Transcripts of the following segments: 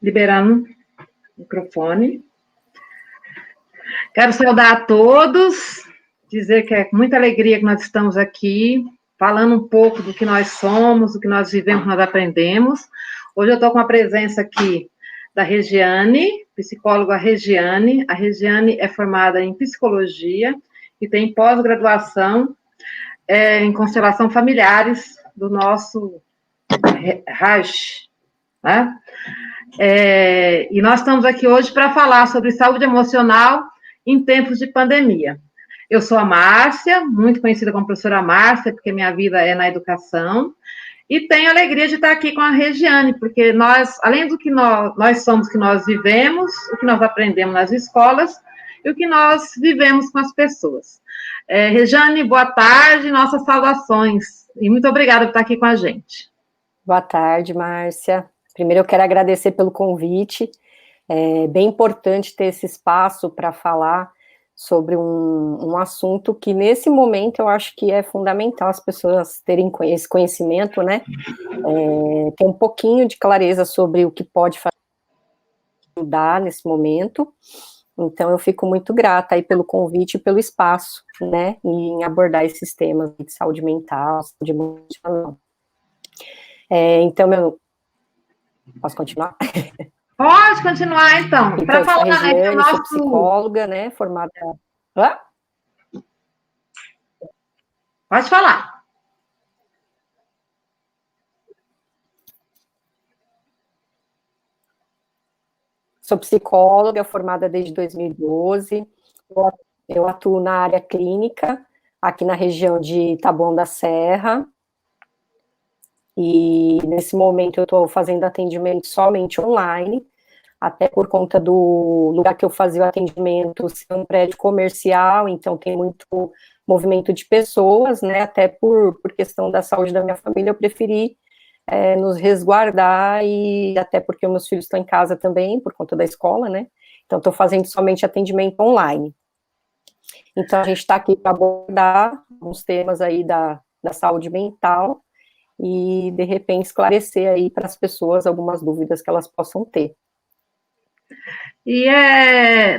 Liberando o microfone. Quero saudar a todos, dizer que é com muita alegria que nós estamos aqui, falando um pouco do que nós somos, do que nós vivemos, do que nós aprendemos. Hoje eu estou com a presença aqui da Regiane, psicóloga Regiane. A Regiane é formada em psicologia e tem pós-graduação em constelação familiares do nosso Raj, né? E nós estamos aqui hoje para falar sobre saúde emocional em tempos de pandemia. Eu sou a Márcia, muito conhecida como professora Márcia, porque minha vida é na educação, e tenho a alegria de estar aqui com a Regiane, porque nós, além do que nós somos, que nós vivemos, o que nós aprendemos nas escolas, e o que nós vivemos com as pessoas. Regiane, boa tarde, nossas saudações, e muito obrigada por estar aqui com a gente. Boa tarde, Márcia. Primeiro eu quero agradecer pelo convite, é bem importante ter esse espaço para falar sobre um assunto que nesse momento eu acho que é fundamental as pessoas terem esse conhecimento, né, ter um pouquinho de clareza sobre o que pode ajudar nesse momento. Então eu fico muito grata aí pelo convite e pelo espaço, né, em abordar esses temas de saúde mental, saúde emocional. Então, posso continuar? Pode continuar, então. Para falar, Regiane, sou psicóloga, né, formada... Hã? Pode falar. Sou psicóloga, formada desde 2012. Eu atuo na área clínica, aqui na região de Taboão da Serra. E nesse momento eu estou fazendo atendimento somente online, até por conta do lugar que eu fazia o atendimento ser um prédio comercial, então tem muito movimento de pessoas, né, até por questão da saúde da minha família, eu preferi nos resguardar, e até porque meus filhos estão em casa também, por conta da escola, né, então estou fazendo somente atendimento online. Então a gente está aqui para abordar uns temas aí da saúde mental, e de repente esclarecer aí para as pessoas algumas dúvidas que elas possam ter. E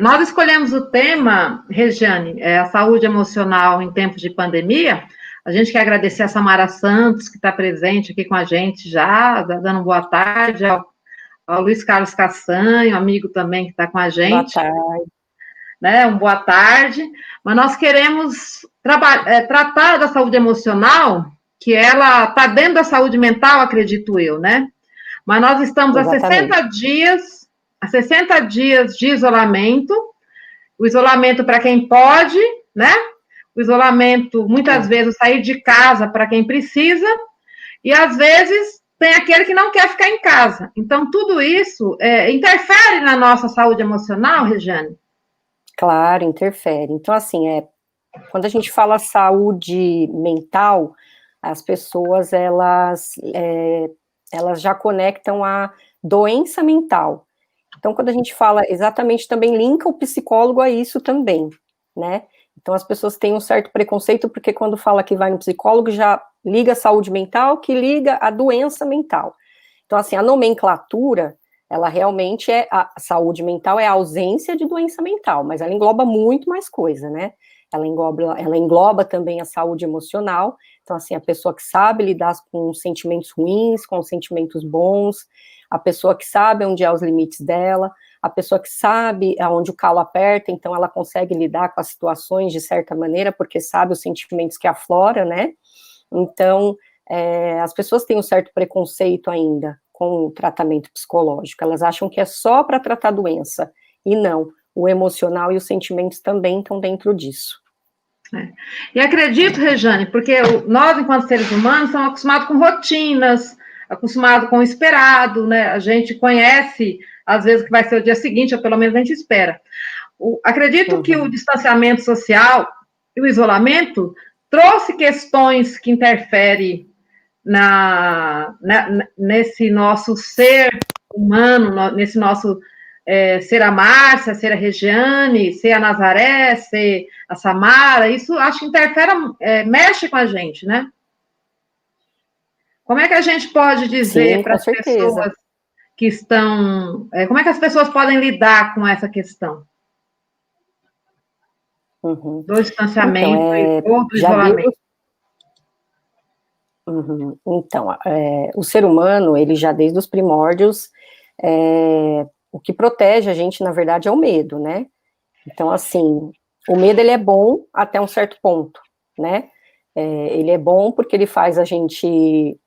nós escolhemos o tema, Regiane, a saúde emocional em tempos de pandemia. A gente quer agradecer a Samara Santos, que está presente aqui com a gente já, dando boa tarde, ao Luiz Carlos Cassanho, amigo também que está com a gente. Boa tarde. Né, boa tarde. Mas nós queremos tratar da saúde emocional, que ela está dentro da saúde mental, acredito eu, né? Mas nós estamos Exatamente. há 60 dias de isolamento, o isolamento para quem pode, né? O isolamento, muitas vezes, sair de casa para quem precisa, e às vezes tem aquele que não quer ficar em casa. Então, tudo isso interfere na nossa saúde emocional, Regiane? Claro, interfere. Então, assim, quando a gente fala saúde mental, as pessoas, elas já conectam a doença mental. Então, quando a gente fala exatamente, também linka o psicólogo a isso também, né? Então, as pessoas têm um certo preconceito, porque quando fala que vai no psicólogo, já liga a saúde mental, que liga a doença mental. Então, assim, a nomenclatura, ela realmente a saúde mental é a ausência de doença mental, mas ela engloba muito mais coisa, né? Ela engloba também a saúde emocional. Então, assim, a pessoa que sabe lidar com sentimentos ruins, com sentimentos bons, a pessoa que sabe onde é os limites dela, a pessoa que sabe aonde o calo aperta, então ela consegue lidar com as situações de certa maneira, porque sabe os sentimentos que aflora, né? Então, as pessoas têm um certo preconceito ainda com o tratamento psicológico, elas acham que é só para tratar a doença, e não, o emocional e os sentimentos também estão dentro disso. E acredito, Regiane, porque nós, enquanto seres humanos, somos acostumados com rotinas, acostumados com o esperado, né? A gente conhece, às vezes, que vai ser o dia seguinte, ou pelo menos a gente espera. Acredito que o distanciamento social e o isolamento trouxe questões que interferem nesse nosso ser humano, nesse nosso ser a Márcia, ser a Regiane, ser a Nazaré, ser a Samara, isso acho que interfere, mexe com a gente, né? Como é que a gente pode dizer para as pessoas que estão... como é que as pessoas podem lidar com essa questão? Do distanciamento ou do já isolamento? Então, o ser humano, ele já desde os primórdios, o que protege a gente, na verdade, é o medo, né? Então, assim, o medo, ele é bom até um certo ponto, né? Ele é bom porque ele faz a gente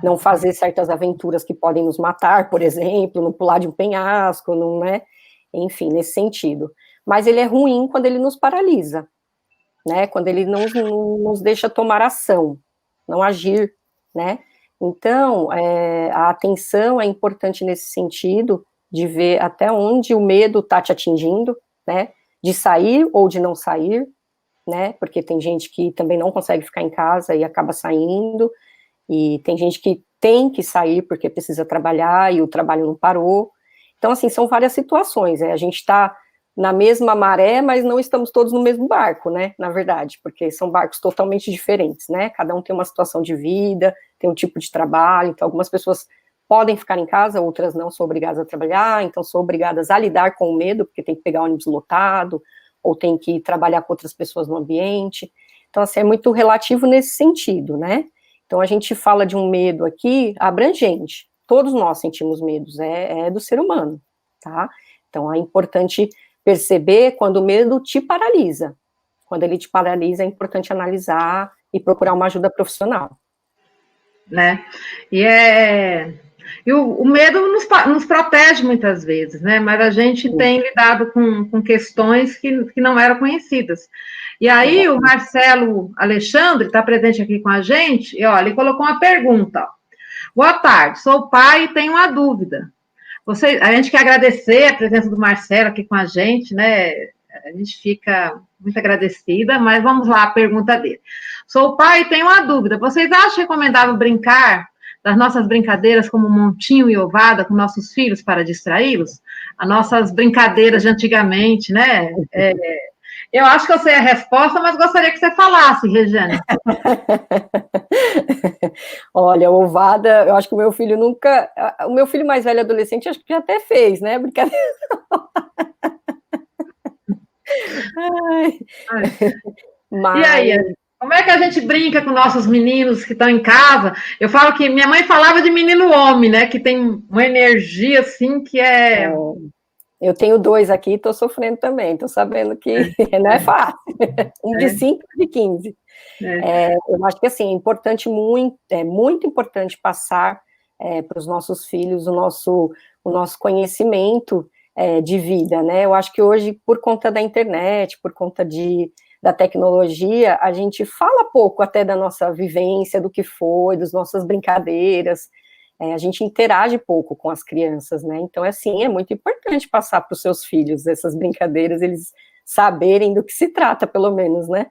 não fazer certas aventuras que podem nos matar, por exemplo, não pular de um penhasco, não é? Enfim, nesse sentido. Mas ele é ruim quando ele nos paralisa, né? Quando ele não nos deixa tomar ação, não agir, né? Então, a atenção é importante nesse sentido, de ver até onde o medo está te atingindo, né? De sair ou de não sair, né? Porque tem gente que também não consegue ficar em casa e acaba saindo, e tem gente que tem que sair porque precisa trabalhar e o trabalho não parou. Então, assim, são várias situações. A gente está na mesma maré, mas não estamos todos no mesmo barco, né? Na verdade, porque são barcos totalmente diferentes, né? Cada um tem uma situação de vida, tem um tipo de trabalho. Então, algumas pessoas podem ficar em casa, outras não, são obrigadas a trabalhar, então são obrigadas a lidar com o medo, porque tem que pegar ônibus lotado, ou tem que trabalhar com outras pessoas no ambiente. Então, assim, é muito relativo nesse sentido, né? Então, a gente fala de um medo aqui abrangente. Todos nós sentimos medos, é do ser humano, tá? Então, é importante perceber quando o medo te paralisa. Quando ele te paralisa, é importante analisar e procurar uma ajuda profissional. Né? E o medo nos protege muitas vezes, né? Mas a gente tem lidado com questões que não eram conhecidas. E aí, o Marcelo Alexandre está presente aqui com a gente, e olha, ele colocou uma pergunta. Ó. Boa tarde, sou pai e tenho uma dúvida. A gente quer agradecer a presença do Marcelo aqui com a gente, né? A gente fica muito agradecida, mas vamos lá, a pergunta dele. Sou pai e tenho uma dúvida. Vocês acham recomendável brincar das nossas brincadeiras como montinho e ovada com nossos filhos para distraí-los? As nossas brincadeiras de antigamente, né? Eu acho que eu sei a resposta, mas gostaria que você falasse, Regiane. Olha, ovada, eu acho que o meu filho nunca... O meu filho mais velho, adolescente, acho que já até fez, né? Brincadeira. Mas... E aí, como é que a gente brinca com nossos meninos que estão em casa? Eu falo que minha mãe falava de menino homem, né? Que tem uma energia assim que é... Eu tenho 2 aqui e estou sofrendo também, estou sabendo que não é fácil. Um de 5 e de 15. Eu acho que assim, é muito importante passar para os nossos filhos o nosso conhecimento de vida, né? Eu acho que hoje, por conta da internet, por conta da tecnologia, a gente fala pouco até da nossa vivência, do que foi, das nossas brincadeiras, a gente interage pouco com as crianças, né? Então, assim, é muito importante passar para os seus filhos essas brincadeiras, eles saberem do que se trata, pelo menos, né?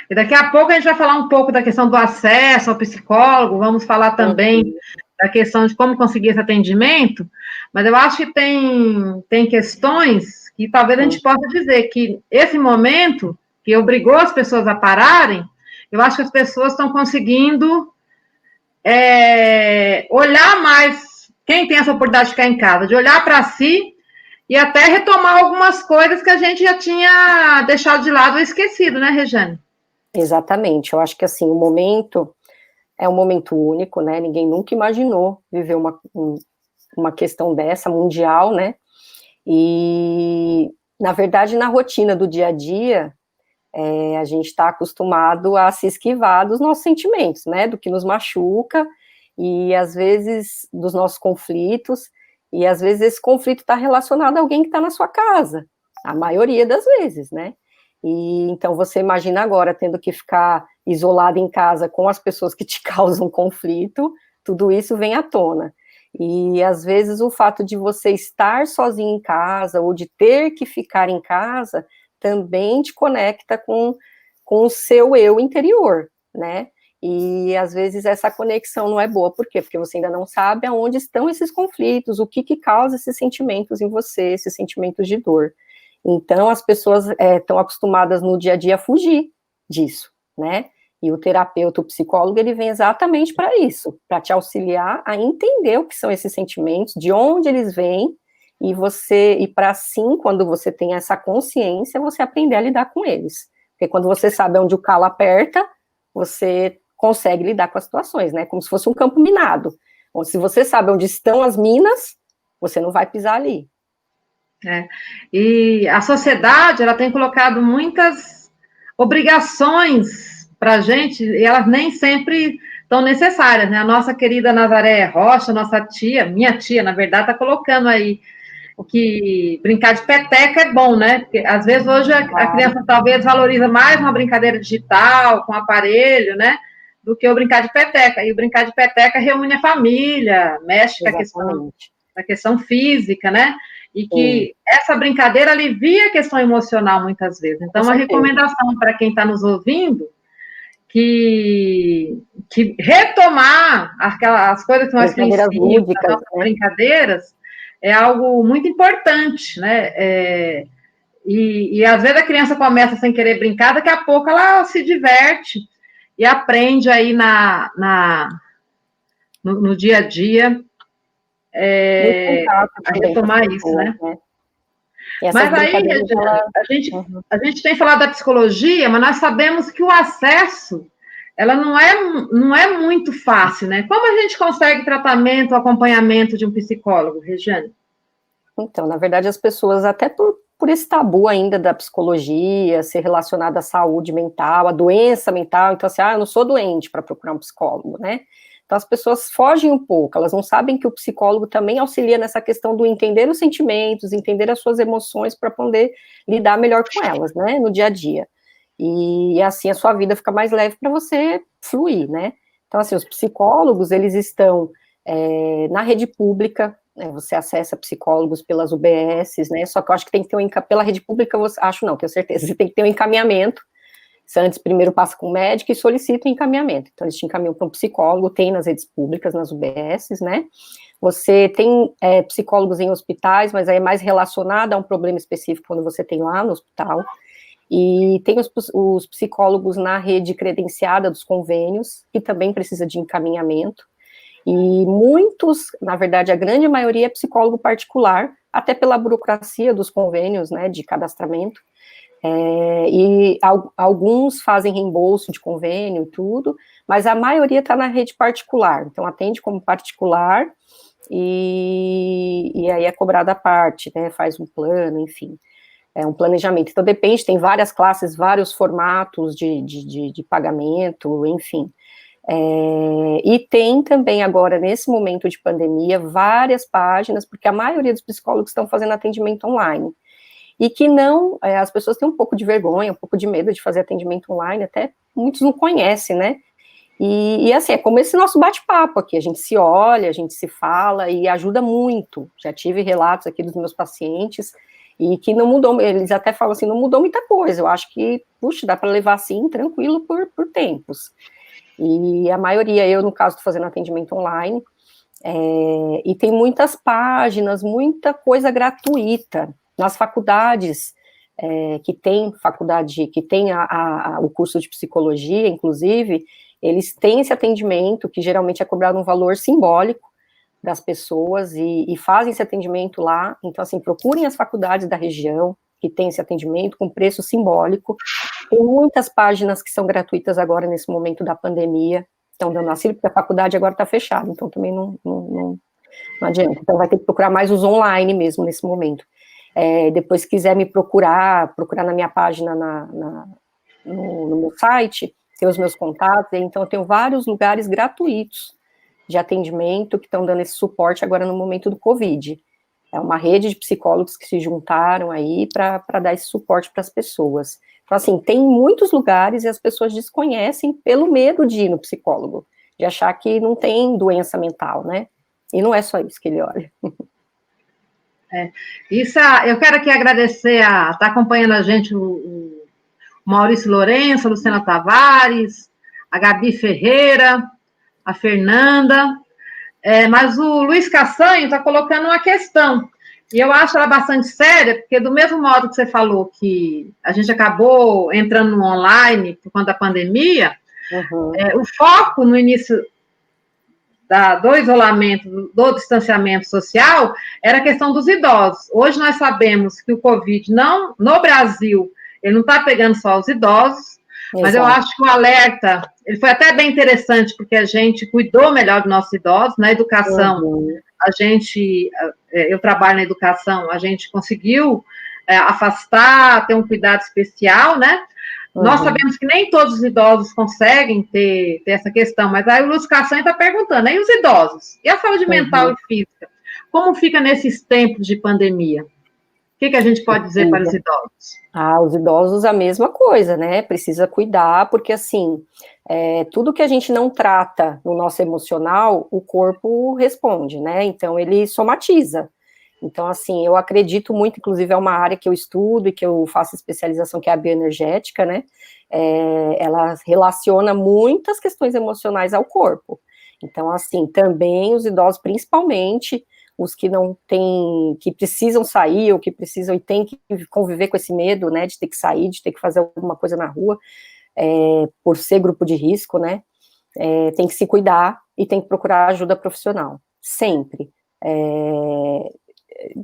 E daqui a pouco a gente vai falar um pouco da questão do acesso ao psicólogo, vamos falar também da questão de como conseguir esse atendimento, mas eu acho que tem questões que talvez a gente possa dizer que esse momento que obrigou as pessoas a pararem, eu acho que as pessoas estão conseguindo olhar mais, quem tem essa oportunidade de ficar em casa, de olhar para si e até retomar algumas coisas que a gente já tinha deixado de lado ou esquecido, né, Regiane? Exatamente, eu acho que assim, o momento é um momento único, né, ninguém nunca imaginou viver uma questão dessa, mundial, né, e, na verdade, na rotina do dia a dia, a gente está acostumado a se esquivar dos nossos sentimentos, né, do que nos machuca, e às vezes dos nossos conflitos, e às vezes esse conflito está relacionado a alguém que está na sua casa, a maioria das vezes, né, e então você imagina agora tendo que ficar isolado em casa com as pessoas que te causam conflito, tudo isso vem à tona. E às vezes o fato de você estar sozinho em casa ou de ter que ficar em casa também te conecta com o seu eu interior, né? E às vezes essa conexão não é boa. Por quê? Porque você ainda não sabe aonde estão esses conflitos, o que causa esses sentimentos em você, esses sentimentos de dor. Então, as pessoas estão acostumadas no dia a dia a fugir disso, né? E o terapeuta, o psicólogo, ele vem exatamente para isso, para te auxiliar a entender o que são esses sentimentos, de onde eles vêm, e para assim, quando você tem essa consciência, você aprender a lidar com eles. Porque quando você sabe onde o calo aperta, você consegue lidar com as situações, né? Como se fosse um campo minado. Ou se você sabe onde estão as minas, você não vai pisar ali. E a sociedade, ela tem colocado muitas obrigações para a gente, e elas nem sempre estão necessárias, né? A nossa querida Nazaré Rocha, nossa tia, minha tia, na verdade, está colocando aí que brincar de peteca é bom, né? Porque às vezes hoje a criança talvez valoriza mais uma brincadeira digital, com aparelho, né? Do que o brincar de peteca. E o brincar de peteca reúne a família, mexe com a questão física, né? E que essa brincadeira alivia a questão emocional muitas vezes. Então, uma recomendação para quem está nos ouvindo, que retomar as coisas que nós conhecíamos, as nossas brincadeiras, é algo muito importante, né? E às vezes a criança começa sem querer brincar, daqui a pouco ela se diverte e aprende aí no dia a dia a retomar isso, né? Mas aí, a gente tem falado da psicologia, mas nós sabemos que o acesso, ela não é muito fácil, né? Como a gente consegue tratamento, acompanhamento de um psicólogo, Regiane? Então, na verdade, as pessoas, até por esse tabu ainda da psicologia, ser relacionada à saúde mental, à doença mental, então assim, eu não sou doente para procurar um psicólogo, né? Então as pessoas fogem um pouco, elas não sabem que o psicólogo também auxilia nessa questão do entender os sentimentos, entender as suas emoções para poder lidar melhor com elas, né, no dia a dia. E assim a sua vida fica mais leve para você fluir, né? Então assim, os psicólogos, eles estão na rede pública, você acessa psicólogos pelas UBSs, né, só que eu acho que tem que ter pela rede pública, tenho certeza, você tem que ter um encaminhamento, você antes primeiro passa com o médico e solicita um encaminhamento, então eles te encaminham para um psicólogo, tem nas redes públicas, nas UBSs, né, você tem psicólogos em hospitais, mas aí é mais relacionado a um problema específico quando você tem lá no hospital, e tem os psicólogos na rede credenciada dos convênios, que também precisa de encaminhamento, e muitos, na verdade, a grande maioria é psicólogo particular, até pela burocracia dos convênios, né, de cadastramento, e alguns fazem reembolso de convênio e tudo, mas a maioria está na rede particular, então atende como particular, e aí é cobrada a parte, né, faz um plano, enfim, um planejamento. Então depende, tem várias classes, vários formatos de pagamento, enfim. E tem também agora, nesse momento de pandemia, várias páginas, porque a maioria dos psicólogos estão fazendo atendimento online, e que não, as pessoas têm um pouco de vergonha, um pouco de medo de fazer atendimento online, até muitos não conhecem, né, e assim, é como esse nosso bate-papo aqui, a gente se olha, a gente se fala, e ajuda muito. Já tive relatos aqui dos meus pacientes, e que não mudou, eles até falam assim, não mudou muita coisa, eu acho que, puxa, dá para levar assim, tranquilo, por tempos. E a maioria, eu no caso estou fazendo atendimento online, e tem muitas páginas, muita coisa gratuita, nas faculdades, que tem o curso de psicologia, inclusive, eles têm esse atendimento, que geralmente é cobrado um valor simbólico das pessoas, e fazem esse atendimento lá, então assim, procurem as faculdades da região, que tem esse atendimento com preço simbólico. Tem muitas páginas que são gratuitas agora nesse momento da pandemia, estão dando auxílio, porque a faculdade agora está fechada, então também não adianta. Então vai ter que procurar mais os online mesmo nesse momento. Depois, se quiser me procurar na minha página no meu site, tem os meus contatos, então eu tenho vários lugares gratuitos de atendimento que estão dando esse suporte agora no momento do Covid. É uma rede de psicólogos que se juntaram aí para dar esse suporte para as pessoas. Então, assim, tem muitos lugares e as pessoas desconhecem pelo medo de ir no psicólogo, de achar que não tem doença mental, né? E não é só isso que ele olha. Eu quero aqui agradecer tá acompanhando a gente o Maurício Lourenço, a Luciana Tavares, a Gabi Ferreira, a Fernanda, mas o Luiz Cassanho está colocando uma questão, e eu acho ela bastante séria, porque do mesmo modo que você falou que a gente acabou entrando no online por conta da pandemia, Uhum. O foco no início do isolamento, do distanciamento social, era a questão dos idosos. Hoje nós sabemos que o Covid, não, no Brasil, ele não está pegando só os idosos, mas eu acho que o alerta, ele foi até bem interessante, porque a gente cuidou melhor dos nossos idosos, na educação, eu trabalho na educação, a gente conseguiu afastar, ter um cuidado especial, né? Nós sabemos que nem todos os idosos conseguem ter essa questão, mas aí o Lúcio Caçanha está perguntando, e os idosos? E a saúde mental e física? Como fica nesses tempos de pandemia? O que a gente pode dizer para os idosos? Os idosos a mesma coisa, né? Precisa cuidar, porque assim, tudo que a gente não trata no nosso emocional, o corpo responde, né? Então ele somatiza. Então, assim, eu acredito muito, inclusive é uma área que eu estudo e que eu faço especialização, que é a bioenergética, né? Ela relaciona muitas questões emocionais ao corpo. Então, assim, também os idosos, principalmente os que não têm, que precisam sair ou que precisam e têm que conviver com esse medo, né, de ter que sair, de ter que fazer alguma coisa na rua, por ser grupo de risco, né? Tem que se cuidar e tem que procurar ajuda profissional, sempre.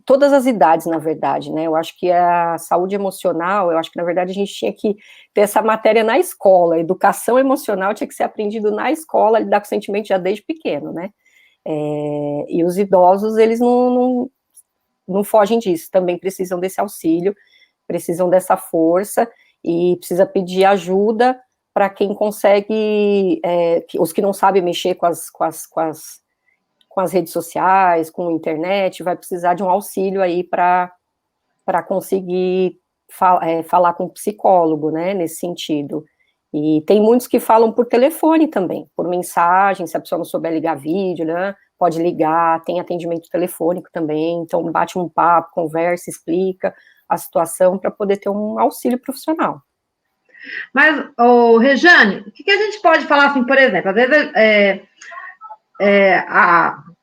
Todas as idades, na verdade, né? Eu acho que a saúde emocional, eu acho que, na verdade, a gente tinha que ter essa matéria na escola. A educação emocional tinha que ser aprendido na escola, lidar com sentimento já desde pequeno, né? E os idosos, eles não fogem disso, também precisam desse auxílio, precisam dessa força e precisa pedir ajuda para quem consegue, os que não sabem mexer com as redes sociais, com a internet, vai precisar de um auxílio aí para conseguir falar com o psicólogo, né, nesse sentido. E tem muitos que falam por telefone também, por mensagem, se a pessoa não souber ligar vídeo, né, pode ligar, tem atendimento telefônico também, então bate um papo, conversa, explica a situação para poder ter um auxílio profissional. Mas, Rejane, o que a gente pode falar assim, por exemplo, às vezes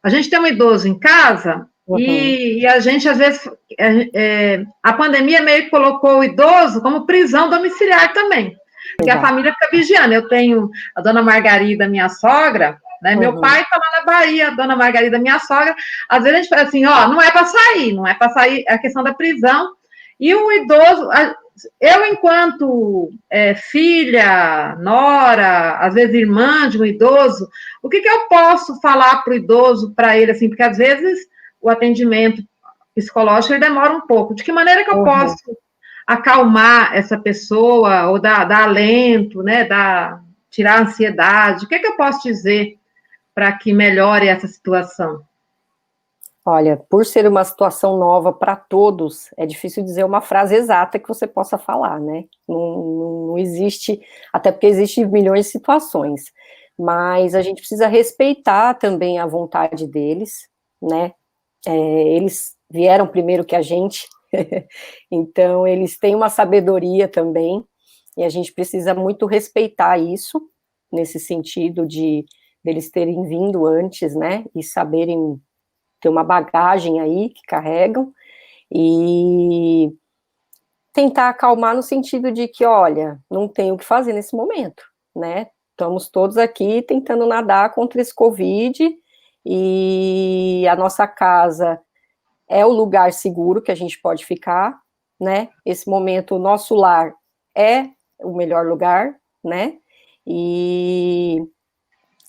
a gente tem um idoso em casa e a gente, às vezes, a pandemia meio que colocou o idoso como prisão domiciliar também, porque a família fica vigiando. Eu tenho a dona Margarida, minha sogra, né? Meu pai está lá na Bahia, a dona Margarida, minha sogra. Às vezes a gente fala assim, não é para sair, a questão da prisão. E o idoso, eu, enquanto filha, nora, às vezes irmã de um idoso, o que eu posso falar para o idoso, para ele, assim, porque às vezes o atendimento psicológico ele demora um pouco. De que maneira que eu posso acalmar essa pessoa, ou dar alento, né, tirar a ansiedade? O que eu posso dizer para que melhore essa situação? Olha, por ser uma situação nova para todos, é difícil dizer uma frase exata que você possa falar, né? Não existe, até porque existem milhões de situações, mas a gente precisa respeitar também a vontade deles, né? Eles vieram primeiro que a gente, então eles têm uma sabedoria também, e a gente precisa muito respeitar isso, nesse sentido de deles terem vindo antes, né? E saberem ter uma bagagem aí que carregam, e tentar acalmar no sentido de que, olha, não tem o que fazer nesse momento, né? Estamos todos aqui tentando nadar contra esse Covid, e a nossa casa é o lugar seguro que a gente pode ficar, né? Esse momento, o nosso lar é o melhor lugar, né? E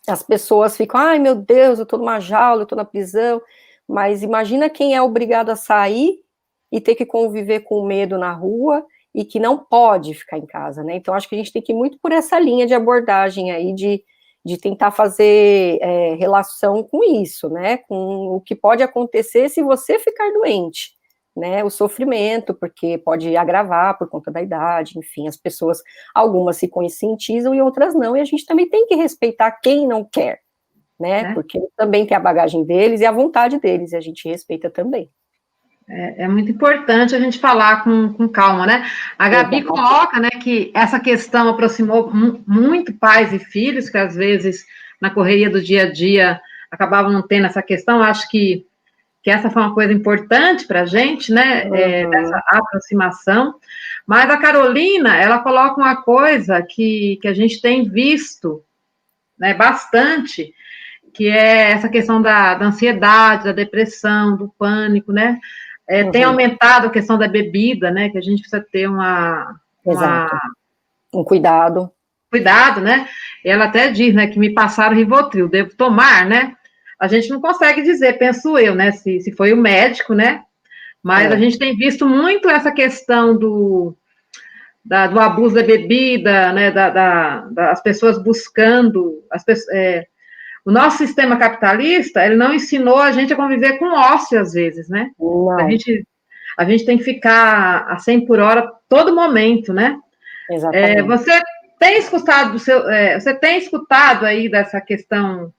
as pessoas ficam, ai meu Deus, eu tô numa jaula, eu tô na prisão, mas imagina quem é obrigado a sair e ter que conviver com medo na rua e que não pode ficar em casa, né? Então acho que a gente tem que ir muito por essa linha de abordagem aí, de tentar fazer relação com isso, né? Com o que pode acontecer se você ficar doente, né? O sofrimento, porque pode agravar por conta da idade, enfim, as pessoas, algumas se conscientizam e outras não, e a gente também tem que respeitar quem não quer, né? Porque também tem a bagagem deles e a vontade deles, e a gente respeita também. É muito importante a gente falar com calma, né? A Gabi coloca, né, que essa questão aproximou muito pais e filhos, que às vezes, na correria do dia a dia, acabavam não tendo essa questão. Acho que que essa foi uma coisa importante para a gente, né, dessa aproximação, mas a Carolina, ela coloca uma coisa que a gente tem visto, né, bastante, que é essa questão da ansiedade, da depressão, do pânico, né, tem aumentado a questão da bebida, né, que a gente precisa ter Exato. Um cuidado. Cuidado, né, ela até diz, né, que me passaram Rivotril, devo tomar, né, a gente não consegue dizer, penso eu, né, se foi o médico, né, mas a gente tem visto muito essa questão do abuso da bebida, né, das pessoas buscando, o nosso sistema capitalista, ele não ensinou a gente a conviver com ócio, às vezes, né, a gente tem que ficar a 100 por hora todo momento, né. Exatamente. Você tem escutado aí dessa questão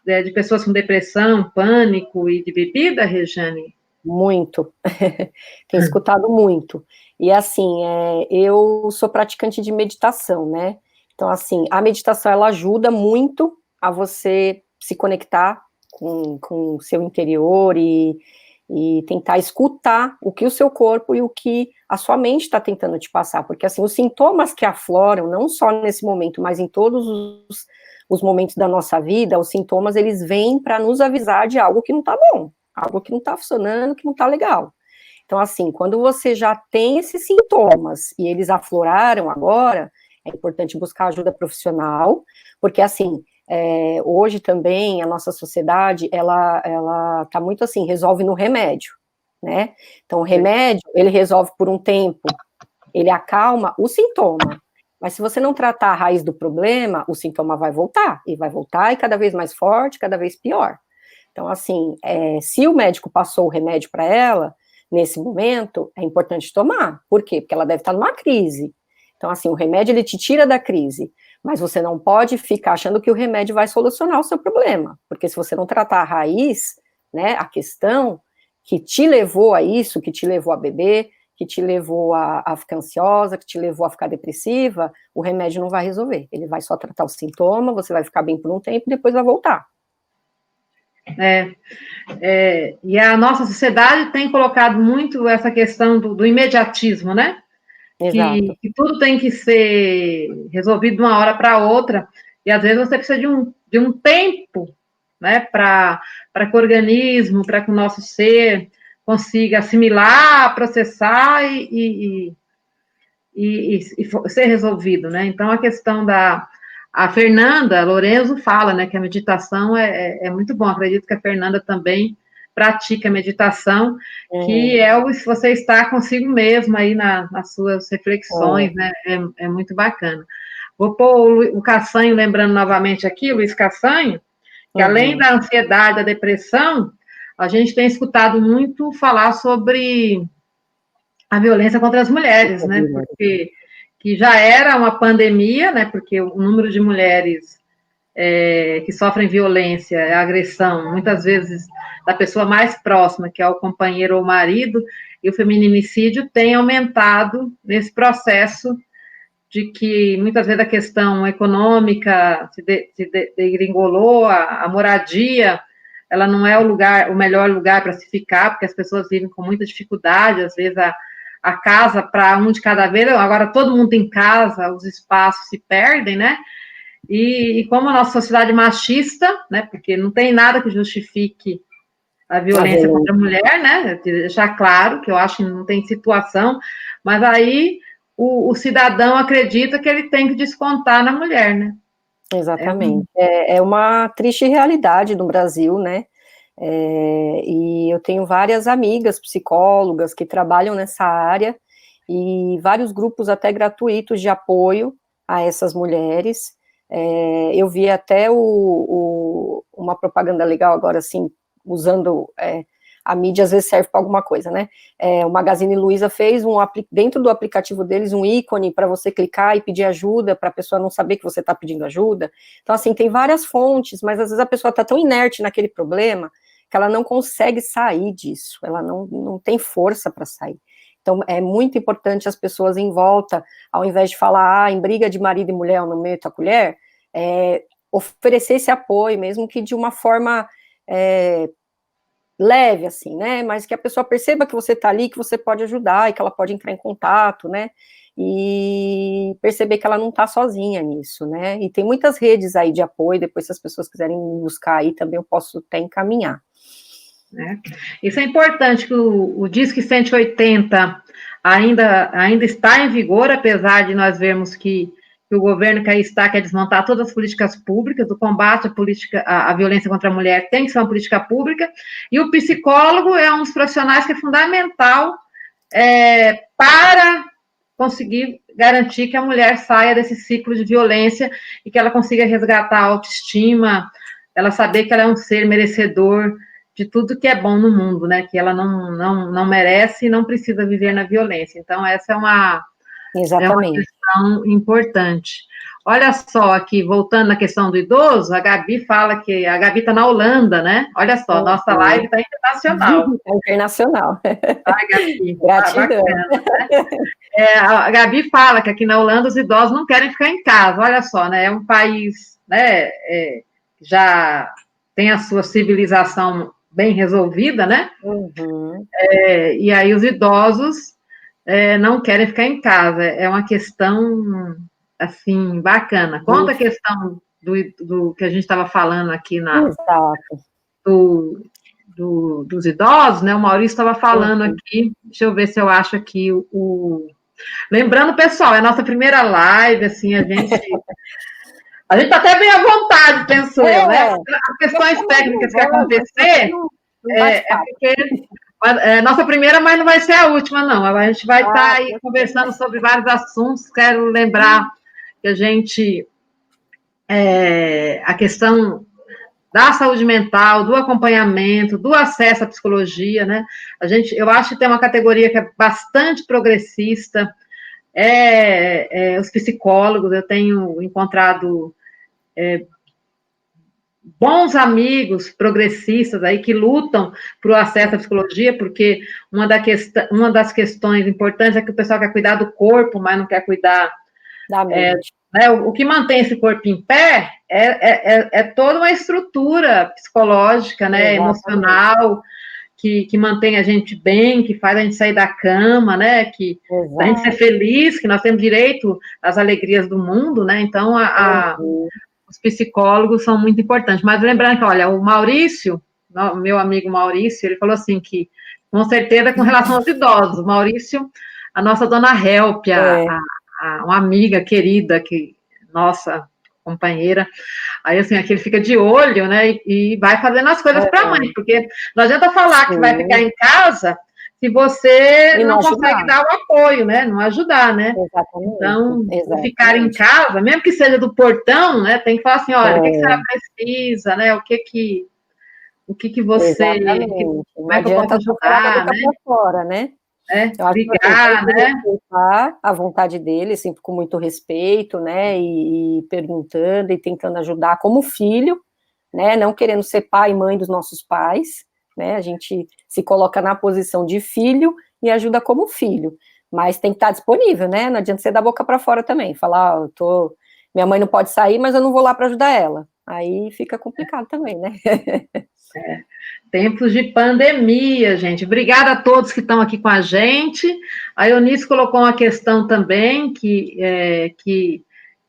de pessoas com depressão, pânico e de bebida, Rejane? Muito. Tenho escutado muito. E assim, eu sou praticante de meditação, né? Então, assim, a meditação ela ajuda muito a você se conectar com o seu interior e tentar escutar o que o seu corpo e o que a sua mente está tentando te passar. Porque, assim, os sintomas que afloram, não só nesse momento, mas em todos os momentos da nossa vida, os sintomas, eles vêm para nos avisar de algo que não está bom, algo que não está funcionando, que não está legal. Então, assim, quando você já tem esses sintomas e eles afloraram agora, é importante buscar ajuda profissional, porque, assim, hoje também a nossa sociedade, ela tá muito assim, resolve no remédio, né? Então, o remédio, ele resolve por um tempo, ele acalma o sintoma, mas se você não tratar a raiz do problema, o sintoma vai voltar, e cada vez mais forte, cada vez pior. Então, assim, se o médico passou o remédio para ela, nesse momento, é importante tomar. Por quê? Porque ela deve estar numa crise. Então, assim, o remédio, ele te tira da crise, mas você não pode ficar achando que o remédio vai solucionar o seu problema, porque se você não tratar a raiz, né, a questão que te levou a isso, que te levou a beber, que te levou a ficar ansiosa, que te levou a ficar depressiva, o remédio não vai resolver. Ele vai só tratar o sintoma, você vai ficar bem por um tempo e depois vai voltar. E a nossa sociedade tem colocado muito essa questão do imediatismo, né? Exato. Que tudo tem que ser resolvido de uma hora para outra, e às vezes você precisa de um tempo, né, para que o organismo, para que o nosso ser consiga assimilar, processar e ser resolvido, né? Então, a questão a Fernanda Lorenzo fala, né, que a meditação é muito bom. Acredito que a Fernanda também pratica meditação, que é você estar consigo mesmo aí nas suas reflexões, né? É muito bacana. Vou pôr o Cassanho, lembrando novamente aqui, Luiz Cassanho, que além da ansiedade, da depressão, a gente tem escutado muito falar sobre a violência contra as mulheres, né? Porque que já era uma pandemia, né? Porque o número de mulheres que sofrem violência, agressão, muitas vezes da pessoa mais próxima, que é o companheiro ou o marido, e o feminicídio tem aumentado nesse processo de que muitas vezes a questão econômica se degringolou, a moradia, ela não é o melhor lugar para se ficar, porque as pessoas vivem com muita dificuldade, às vezes a casa para um de cada vez, agora todo mundo tem casa, os espaços se perdem, né? E como a nossa sociedade machista, né? Porque não tem nada que justifique a violência contra a mulher, né? Deixar claro que eu acho que não tem situação, mas aí o cidadão acredita que ele tem que descontar na mulher, né? Exatamente. É uma triste realidade no Brasil, né? E eu tenho várias amigas psicólogas que trabalham nessa área e vários grupos até gratuitos de apoio a essas mulheres. Eu vi até uma propaganda legal agora, assim, usando a mídia às vezes serve para alguma coisa, né? O Magazine Luiza fez dentro do aplicativo deles um ícone para você clicar e pedir ajuda, para a pessoa não saber que você está pedindo ajuda. Então, assim, tem várias fontes, mas às vezes a pessoa está tão inerte naquele problema que ela não consegue sair disso, ela não tem força para sair. Então, é muito importante as pessoas em volta, ao invés de falar, em briga de marido e mulher, eu não meto a colher, oferecer esse apoio, mesmo que de uma forma leve, assim, né, mas que a pessoa perceba que você está ali, que você pode ajudar, e que ela pode entrar em contato, né, e perceber que ela não está sozinha nisso, né, e tem muitas redes aí de apoio, depois se as pessoas quiserem me buscar aí, também eu posso até encaminhar. Isso é importante, que o Disque 180 ainda está em vigor, apesar de nós vermos que o governo que aí está quer desmontar todas as políticas públicas, o combate à violência contra a mulher tem que ser uma política pública, e o psicólogo é um dos profissionais que é fundamental para conseguir garantir que a mulher saia desse ciclo de violência e que ela consiga resgatar a autoestima, ela saber que ela é um ser merecedor de tudo que é bom no mundo, né? Que ela não merece e não precisa viver na violência. Então, essa é uma questão importante. Olha só aqui, voltando na questão do idoso, a Gabi fala que a Gabi está na Holanda, né? Olha só, nossa live está internacional. Está internacional. Ai, Gabi, gratidão. Bacana, né? A Gabi fala que aqui na Holanda os idosos não querem ficar em casa. Olha só, né? É um país, né? Já tem a sua civilização bem resolvida, né? Uhum. E aí os idosos não querem ficar em casa. É uma questão, assim, bacana. Conta a questão do que a gente estava falando aqui dos idosos, né? O Maurício estava falando aqui, deixa eu ver se eu acho aqui Lembrando, pessoal, é a nossa primeira live, assim, a gente está até bem à vontade, penso eu, né? As questões técnicas que acontecer porque nossa primeira, mas não vai ser a última, não. A gente vai estar aí conversando sobre vários assuntos. Quero lembrar que a questão da saúde mental, do acompanhamento, do acesso à psicologia, né? Eu acho que tem uma categoria que é bastante progressista, os psicólogos. Eu tenho encontrado bons amigos progressistas aí que lutam para o acesso à psicologia, porque uma das questões importantes é que o pessoal quer cuidar do corpo, mas não quer cuidar da mente. O que mantém esse corpo em pé é toda uma estrutura psicológica, né, emocional, que mantém a gente bem, que faz a gente sair da cama, né, que a gente ser feliz, que nós temos direito às alegrias do mundo, né, então os psicólogos são muito importantes. Mas lembrando que, olha, o Maurício, meu amigo Maurício, ele falou assim que, com certeza, com relação aos idosos, Maurício, a nossa dona Hélpia, uma amiga querida, nossa companheira, aí assim, aqui ele fica de olho, né, e vai fazendo as coisas para a mãe, porque não adianta falar que vai ficar em casa se você não consegue dar o apoio, né, não ajudar, né? Exatamente. Então, ficar em casa, mesmo que seja do portão, né, tem que falar assim, olha, o que a senhora precisa, né, o que você... Como é que eu posso ajudar, né? Fora, né? Eu acho ligar, que respeitar a vontade dele, sempre com muito respeito, né, e perguntando e tentando ajudar como filho, né, não querendo ser pai e mãe dos nossos pais, né, a gente se coloca na posição de filho e ajuda como filho, mas tem que estar disponível, né, não adianta você dar a boca para fora também, falar, minha mãe não pode sair, mas eu não vou lá para ajudar ela, aí fica complicado também, né. Tempos de pandemia, gente. Obrigada a todos que estão aqui com a gente. A Eunice colocou uma questão também, que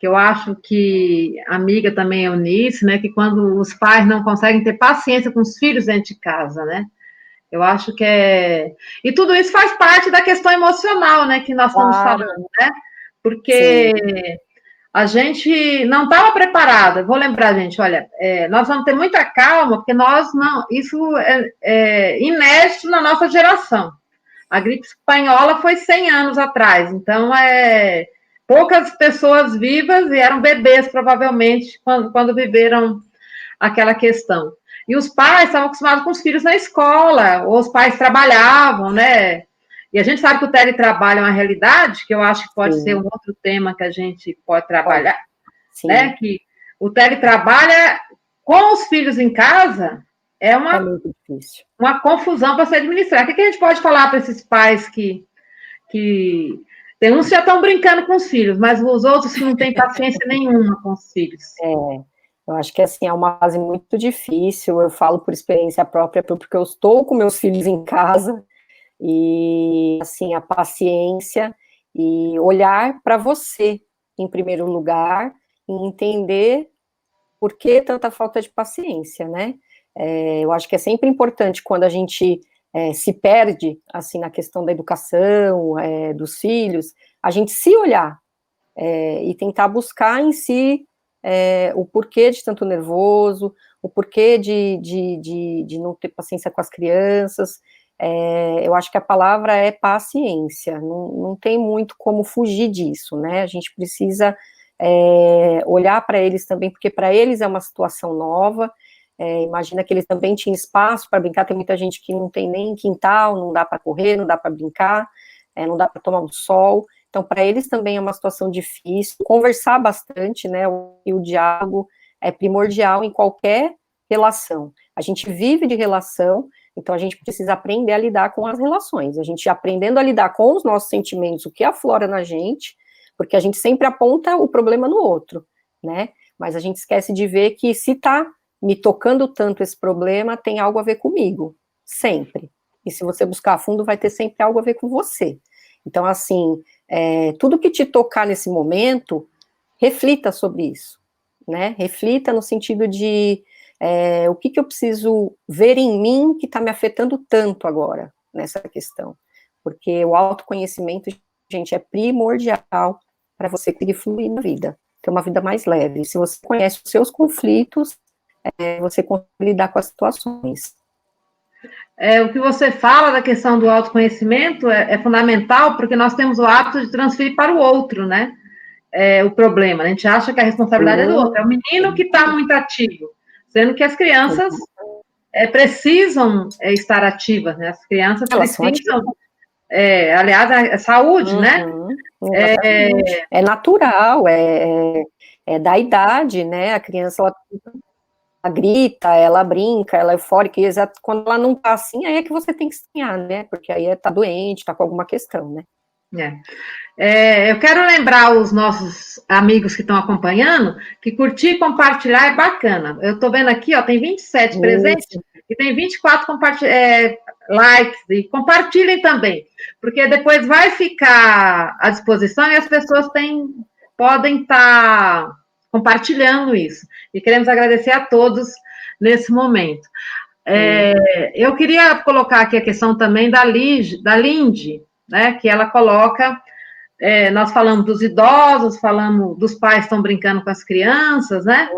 eu acho que amiga também é Eunice, né? Que quando os pais não conseguem ter paciência com os filhos dentro de casa, né? Eu acho que E tudo isso faz parte da questão emocional, né? Que nós estamos falando, né? Porque... Sim. A gente não estava preparada. Vou lembrar, gente, olha, nós vamos ter muita calma, porque isso é inédito na nossa geração. A gripe espanhola foi 100 anos atrás, então poucas pessoas vivas e eram bebês, provavelmente, quando viveram aquela questão. E os pais estavam acostumados com os filhos na escola, ou os pais trabalhavam, né? E a gente sabe que o teletrabalho é uma realidade, que eu acho que pode ser um outro tema que a gente pode trabalhar, né? Que o teletrabalho com os filhos em casa é muito difícil. Uma confusão para se administrar. O que a gente pode falar para esses pais que tem uns que já estão brincando com os filhos, mas os outros que não têm paciência nenhuma com os filhos? Eu acho que, assim, é uma fase muito difícil, eu falo por experiência própria, porque eu estou com meus filhos em casa, e, assim, a paciência e olhar para você, em primeiro lugar, e entender por que tanta falta de paciência, né? Eu acho que é sempre importante quando a gente se perde, assim, na questão da educação, dos filhos, a gente se olhar, e tentar buscar em si o porquê de tanto nervoso, o porquê de não ter paciência com as crianças. Eu acho que a palavra é paciência, não tem muito como fugir disso, né? A gente precisa olhar para eles também, porque para eles é uma situação nova. Imagina que eles também tinham espaço para brincar, tem muita gente que não tem nem quintal, não dá para correr, não dá para brincar, não dá para tomar um sol. Então, para eles também é uma situação difícil. Conversar bastante, né? O diálogo é primordial em qualquer relação. A gente vive de relação, então a gente precisa aprender a lidar com as relações. A gente aprendendo a lidar com os nossos sentimentos, o que aflora na gente, porque a gente sempre aponta o problema no outro, né? Mas a gente esquece de ver que se tá me tocando tanto esse problema, tem algo a ver comigo, sempre. E se você buscar a fundo, vai ter sempre algo a ver com você. Então, assim, tudo que te tocar nesse momento, reflita sobre isso, né? Reflita no sentido de o que eu preciso ver em mim que está me afetando tanto agora nessa questão. Porque o autoconhecimento, gente, é primordial para você conseguir fluir na vida, ter uma vida mais leve. Se você conhece os seus conflitos, você consegue lidar com as situações. O que você fala da questão do autoconhecimento é fundamental, porque nós temos o hábito de transferir para o outro, né? O problema. A gente acha que a responsabilidade é do outro. É o menino que está muito ativo, sendo que as crianças precisam estar ativas, né? As crianças precisam. Aliás, a saúde, né? É natural, é da idade, né? A criança, ela grita, ela brinca, ela é eufórica, e quando ela não tá assim, aí é que você tem que estranhar, né? Porque aí tá doente, tá com alguma questão, né? Eu quero lembrar os nossos amigos que estão acompanhando que curtir e compartilhar é bacana. Eu estou vendo aqui, ó, tem 27 presentes e tem 24 likes, e compartilhem também, porque depois vai ficar à disposição e as pessoas podem estar compartilhando isso. E queremos agradecer a todos nesse momento. Eu queria colocar aqui a questão também da Lindy, né, que ela coloca, nós falamos dos idosos, falamos dos pais que estão brincando com as crianças, né,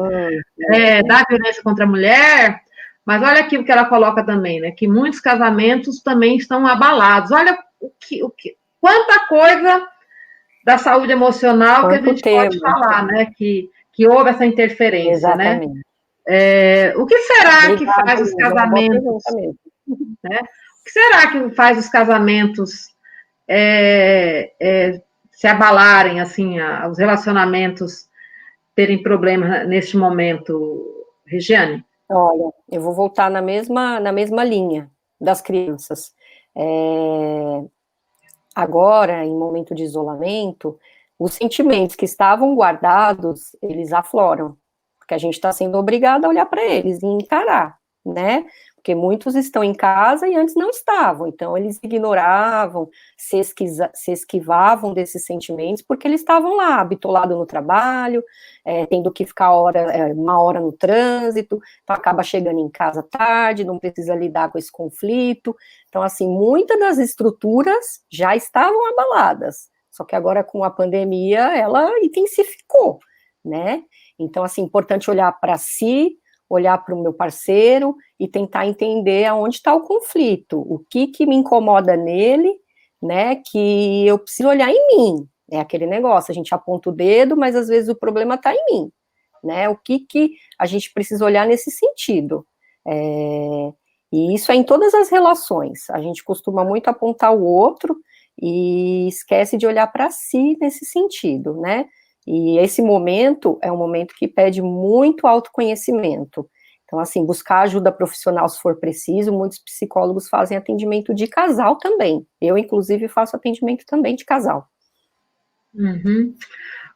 da violência contra a mulher, mas olha aqui o que ela coloca também, né, que muitos casamentos também estão abalados. Olha quanta coisa da saúde emocional que a gente pode falar, né, que houve essa interferência, exatamente, né? O que será que faz os casamentos, né? O que será que faz os casamentos se abalarem, assim, os relacionamentos terem problemas neste momento, Regiane? Olha, eu vou voltar na mesma linha das crianças. Agora, em momento de isolamento, os sentimentos que estavam guardados, eles afloram, porque a gente está sendo obrigado a olhar para eles e encarar, né? Porque muitos estão em casa e antes não estavam, então eles ignoravam, se esquivavam desses sentimentos, porque eles estavam lá, bitolados no trabalho, tendo que ficar uma hora no trânsito, então acaba chegando em casa tarde, não precisa lidar com esse conflito. Então, assim, muitas das estruturas já estavam abaladas, só que agora com a pandemia ela intensificou, né? Então, assim, importante olhar para si, olhar para o meu parceiro e tentar entender aonde está o conflito, o que me incomoda nele, né, que eu preciso olhar em mim. É aquele negócio, a gente aponta o dedo, mas às vezes o problema está em mim, né, o que a gente precisa olhar nesse sentido. E isso é em todas as relações, a gente costuma muito apontar o outro e esquece de olhar para si nesse sentido, né. E esse momento é um momento que pede muito autoconhecimento. Então, assim, buscar ajuda profissional se for preciso, muitos psicólogos fazem atendimento de casal também. Eu, inclusive, faço atendimento também de casal. Uhum.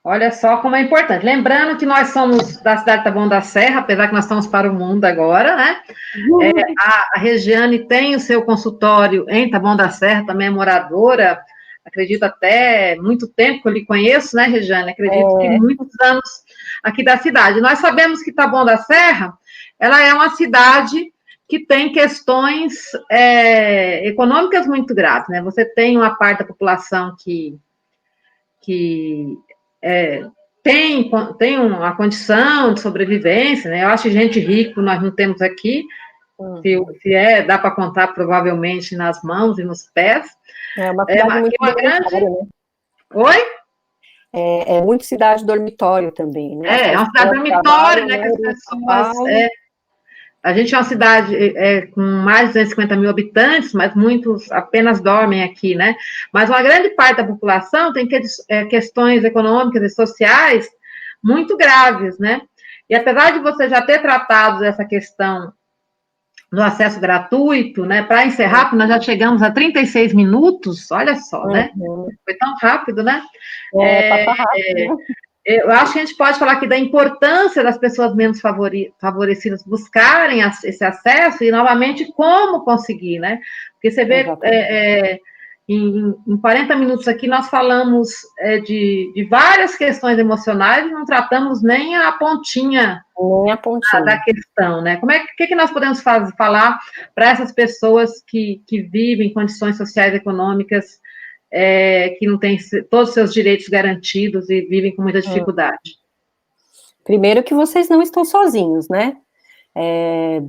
Olha só como é importante. Lembrando que nós somos da cidade de Taboão da Serra, apesar que nós estamos para o mundo agora, né? A Regiane tem o seu consultório em Taboão da Serra, também é moradora, acredito até muito tempo que eu lhe conheço, né, Regiane? Acredito que muitos anos aqui da cidade. Nós sabemos que Taboão da Serra, ela é uma cidade que tem questões econômicas muito graves, né? Você tem uma parte da população que tem uma condição de sobrevivência, né? Eu acho que gente rica nós não temos aqui, dá para contar provavelmente nas mãos e nos pés. É uma cidade muito grande, né? Oi? É muito cidade dormitório também, né? É uma cidade dormitório, né? Que as pessoas. A gente é uma cidade com mais de 250 mil habitantes, mas muitos apenas dormem aqui, né? Mas uma grande parte da população tem questões econômicas e sociais muito graves, né? E apesar de você já ter tratado essa questão do acesso gratuito, né? Para encerrar, porque nós já chegamos a 36 minutos, olha só, né? Foi tão rápido, né? Passa rápido, né? Eu acho que a gente pode falar aqui da importância das pessoas menos favorecidas buscarem esse acesso e, novamente, como conseguir, né? Porque você vê, em 40 minutos aqui, nós falamos de várias questões emocionais e não tratamos nem a pontinha da questão, né? Que nós podemos falar para essas pessoas que vivem em condições sociais e econômicas que não têm todos os seus direitos garantidos e vivem com muita dificuldade? Primeiro que vocês não estão sozinhos, né?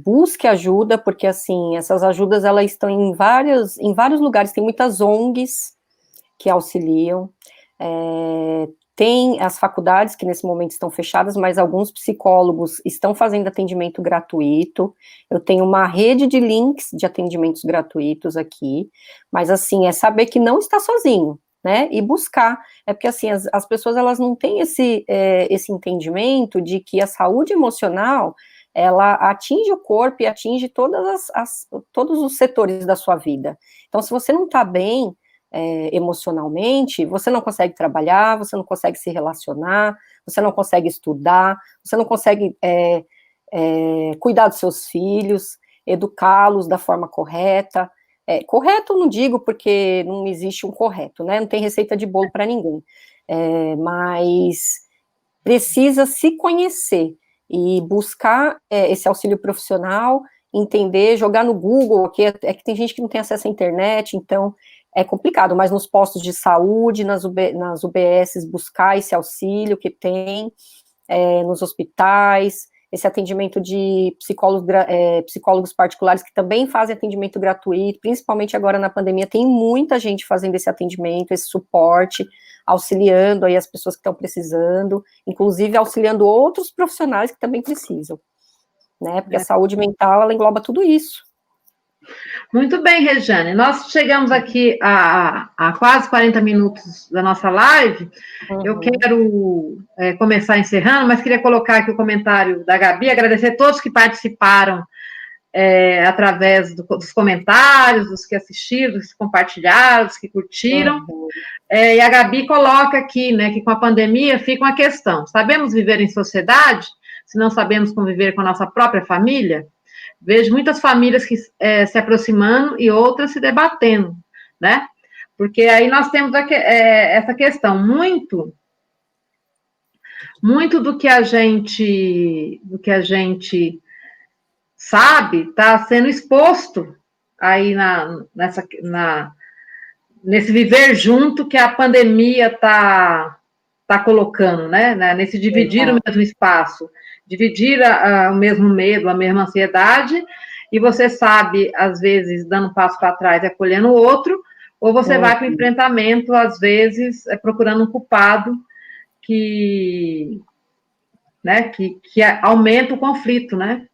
Busque ajuda, porque, assim, essas ajudas, elas estão em vários lugares, tem muitas ONGs que auxiliam, tem as faculdades que nesse momento estão fechadas, mas alguns psicólogos estão fazendo atendimento gratuito. Eu tenho uma rede de links de atendimentos gratuitos aqui, mas, assim, é saber que não está sozinho, né, e buscar, porque, assim, as pessoas, elas não têm esse entendimento de que a saúde emocional, ela atinge o corpo e atinge todos os setores da sua vida. Então, se você não está bem emocionalmente, você não consegue trabalhar, você não consegue se relacionar, você não consegue estudar, você não consegue cuidar dos seus filhos, educá-los da forma correta. Correto eu não digo porque não existe um correto, né? Não tem receita de bolo para ninguém. Mas precisa se conhecer e buscar esse auxílio profissional, entender, jogar no Google, que tem gente que não tem acesso à internet, então é complicado, mas nos postos de saúde, nas UBSs, buscar esse auxílio que tem, nos hospitais, esse atendimento de psicólogos particulares que também fazem atendimento gratuito, principalmente agora na pandemia, tem muita gente fazendo esse atendimento, esse suporte, auxiliando aí as pessoas que estão precisando, inclusive auxiliando outros profissionais que também precisam, né, porque a saúde mental, ela engloba tudo isso. Muito bem, Regiane, nós chegamos aqui a quase 40 minutos da nossa live. Eu quero começar encerrando, mas queria colocar aqui o comentário da Gabi, agradecer a todos que participaram através dos comentários, dos que assistiram, dos que compartilharam, dos que curtiram. E a Gabi coloca aqui, né, que com a pandemia fica uma questão: sabemos viver em sociedade se não sabemos conviver com a nossa própria família? Vejo muitas famílias que se aproximando e outras se debatendo, né? Porque aí nós temos essa questão, muito do que a gente sabe está sendo exposto aí nesse viver junto que a pandemia está colocando, né? Nesse dividir o mesmo espaço, dividir o mesmo medo, a mesma ansiedade, e você sabe, às vezes, dando um passo para trás e acolhendo o outro, ou você vai para o enfrentamento, às vezes, procurando um culpado que aumenta o conflito, né?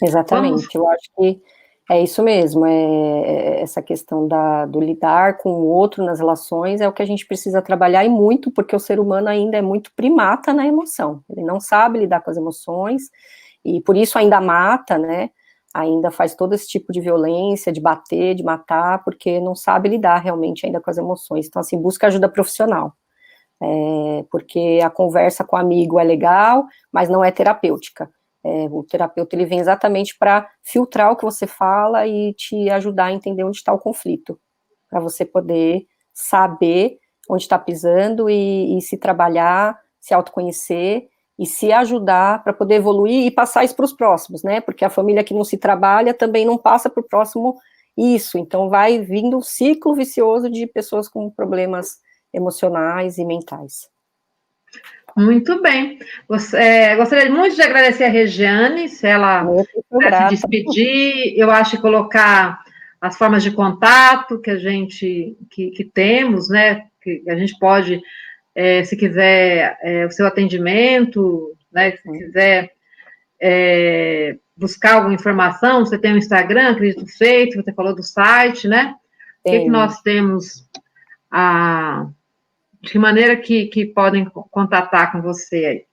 Exatamente, eu acho que é isso mesmo, essa questão do lidar com o outro nas relações é o que a gente precisa trabalhar, e muito, porque o ser humano ainda é muito primata na emoção, ele não sabe lidar com as emoções, e por isso ainda mata, né, ainda faz todo esse tipo de violência, de bater, de matar, porque não sabe lidar realmente ainda com as emoções. Então, assim, busca ajuda profissional. porque a conversa com o amigo é legal, mas não é terapêutica. O terapeuta, ele vem exatamente para filtrar o que você fala e te ajudar a entender onde está o conflito, para você poder saber onde está pisando e se trabalhar, se autoconhecer e se ajudar para poder evoluir e passar isso para os próximos, né? Porque a família que não se trabalha também não passa para o próximo isso. Então vai vindo um ciclo vicioso de pessoas com problemas emocionais e mentais. Muito bem. Gostaria muito de agradecer a Regiane, se ela quiser se despedir, eu acho que colocar as formas de contato que a gente que temos, né? Que a gente pode, se quiser, o seu atendimento, né? Se quiser buscar alguma informação, você tem um Instagram, acredito feito, você falou do site, né? O que nós temos de que maneira que podem contatar com você aí?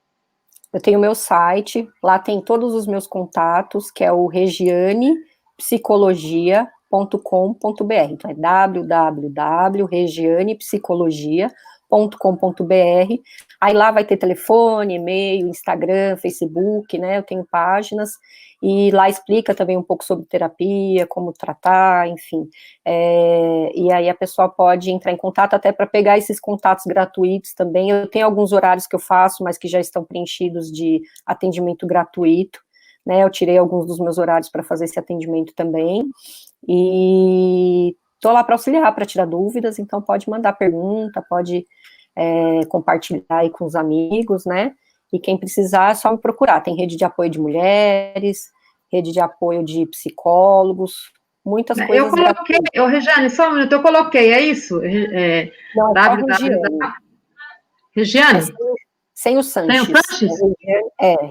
Eu tenho o meu site, lá tem todos os meus contatos, que é o regianepsicologia.com.br. Então é www.regianepsicologia.com.br. Aí lá vai ter telefone, e-mail, Instagram, Facebook, né? Eu tenho páginas, e lá explica também um pouco sobre terapia, como tratar, enfim. E aí a pessoa pode entrar em contato até para pegar esses contatos gratuitos também. Eu tenho alguns horários que eu faço, mas que já estão preenchidos de atendimento gratuito, né? Eu tirei alguns dos meus horários para fazer esse atendimento também. E estou lá para auxiliar, para tirar dúvidas, então pode mandar pergunta, pode compartilhar aí com os amigos, né? E quem precisar é só me procurar. Tem rede de apoio de mulheres, rede de apoio de psicólogos, muitas coisas. Eu coloquei, Regiane, só um minuto, eu coloquei, é isso? Não, é só Regiane. Regiane? Sem o Sanches. Sem o Sanches?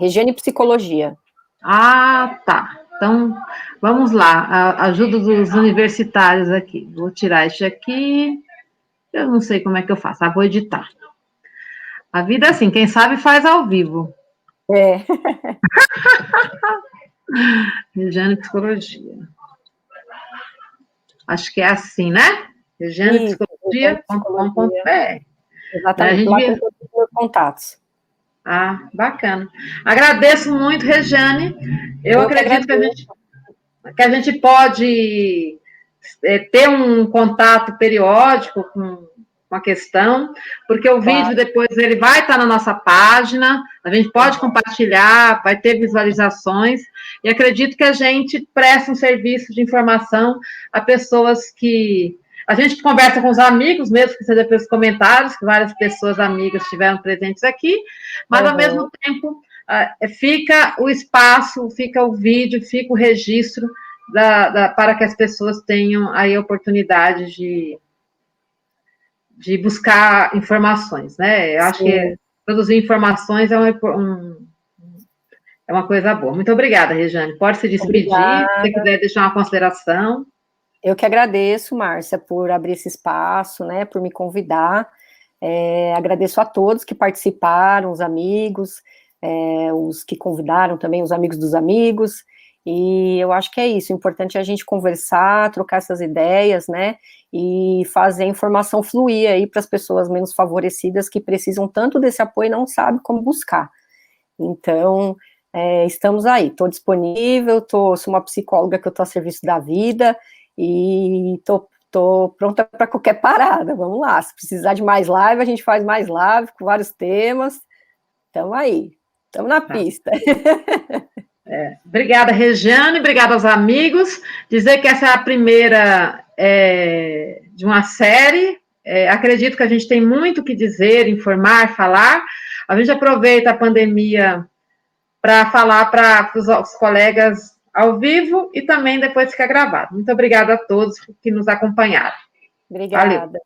Regiane Psicologia. Ah, tá. Então, vamos lá, ajuda dos universitários aqui. Vou tirar isso aqui. Eu não sei como é que eu faço, vou editar. A vida é assim, quem sabe faz ao vivo. Regiane Psicologia. Acho que é assim, né? regianepsicologia.com.br. Exatamente, lá tem todos os meus contatos. Ah, bacana. Agradeço muito, Regiane. Eu acredito que a gente pode ter um contato periódico com a questão, porque o vídeo depois ele vai estar na nossa página, a gente pode compartilhar, vai ter visualizações, e acredito que a gente presta um serviço de informação a pessoas que... A gente conversa com os amigos, mesmo que seja pelos comentários, que várias pessoas amigas estiveram presentes aqui, mas ao mesmo tempo fica o espaço, fica o vídeo, fica o registro para que as pessoas tenham aí a oportunidade de buscar informações, né? Eu acho que produzir informações é uma coisa boa. Muito obrigada, Regiane. Pode se despedir, se você quiser deixar uma consideração. Eu que agradeço, Márcia, por abrir esse espaço, né, por me convidar. Agradeço a todos que participaram, os amigos, os que convidaram também, os amigos dos amigos. E eu acho que é isso, o importante é a gente conversar, trocar essas ideias, né, e fazer a informação fluir aí para as pessoas menos favorecidas que precisam tanto desse apoio e não sabem como buscar. Então, estamos aí, estou disponível, sou uma psicóloga que eu estou a serviço da vida e estou pronta para qualquer parada, vamos lá, se precisar de mais live, a gente faz mais live com vários temas, estamos aí, estamos na pista. Obrigada, Regiane, obrigada aos amigos. Dizer que essa é a primeira de uma série. Acredito que a gente tem muito o que dizer, informar, falar. A gente aproveita a pandemia para falar para os colegas ao vivo e também depois fica gravado. Muito obrigada a todos que nos acompanharam. Obrigada. Valeu.